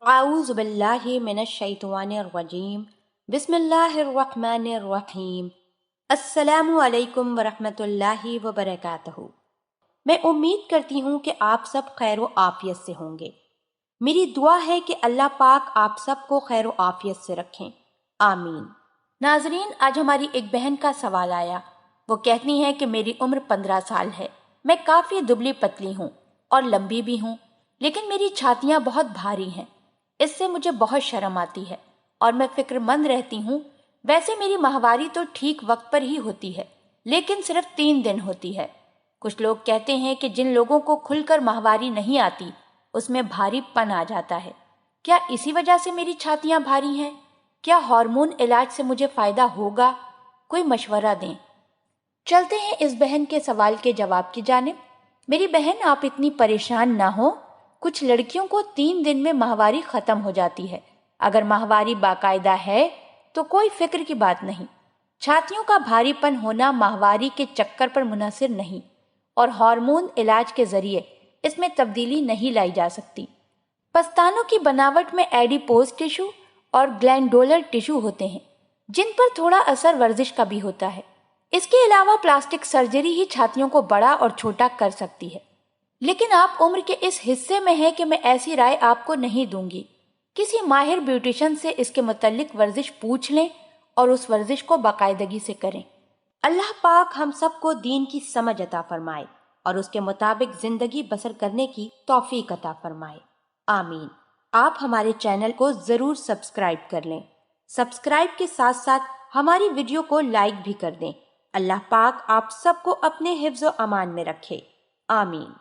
اعوذ باللہ من الشیطان الرجیم بسم اللہ الرحمن الرحیم السلام علیکم ورحمۃ اللہ وبرکاتہ۔ میں امید کرتی ہوں کہ آپ سب خیر و عافیت سے ہوں گے۔ میری دعا ہے کہ اللہ پاک آپ سب کو خیر و عافیت سے رکھیں، آمین۔ ناظرین، آج ہماری ایک بہن کا سوال آیا۔ وہ کہتی ہیں کہ میری عمر 15 سال ہے، میں کافی دبلی پتلی ہوں اور لمبی بھی ہوں، لیکن میری چھاتیاں بہت بھاری ہیں۔ اس سے مجھے بہت شرم آتی ہے اور میں فکر مند رہتی ہوں۔ ویسے میری ماہواری تو ٹھیک وقت پر ہی ہوتی ہے، لیکن صرف 3 دن ہوتی ہے۔ کچھ لوگ کہتے ہیں کہ جن لوگوں کو کھل کر ماہواری نہیں آتی اس میں بھاری پن آ جاتا ہے۔ کیا اسی وجہ سے میری چھاتیاں بھاری ہیں؟ کیا ہارمون علاج سے مجھے فائدہ ہوگا؟ کوئی مشورہ دیں۔ چلتے ہیں اس بہن کے سوال کے جواب کی جانب۔ میری بہن، آپ اتنی پریشان نہ ہو۔ کچھ لڑکیوں کو 3 دن میں ماہواری ختم ہو جاتی ہے۔ اگر ماہواری باقاعدہ ہے تو کوئی فکر کی بات نہیں۔ چھاتیوں کا بھاری پن ہونا ماہواری کے چکر پر منحصر نہیں، اور ہارمون علاج کے ذریعے اس میں تبدیلی نہیں لائی جا سکتی۔ پستانوں کی بناوٹ میں ایڈیپوز ٹشو اور گلینڈولر ٹشو ہوتے ہیں، جن پر تھوڑا اثر ورزش کا بھی ہوتا ہے۔ اس کے علاوہ پلاسٹک سرجری ہی چھاتیوں کو بڑا اور چھوٹا کر سکتی ہے۔ لیکن آپ عمر کے اس حصے میں ہیں کہ میں ایسی رائے آپ کو نہیں دوں گی۔ کسی ماہر بیوٹیشن سے اس کے متعلق ورزش پوچھ لیں اور اس ورزش کو باقاعدگی سے کریں۔ اللہ پاک ہم سب کو دین کی سمجھ عطا فرمائے اور اس کے مطابق زندگی بسر کرنے کی توفیق عطا فرمائے، آمین۔ آپ ہمارے چینل کو ضرور سبسکرائب کر لیں۔ سبسکرائب کے ساتھ ساتھ ہماری ویڈیو کو لائک بھی کر دیں۔ اللہ پاک آپ سب کو اپنے حفظ و امان میں رکھے، آمین۔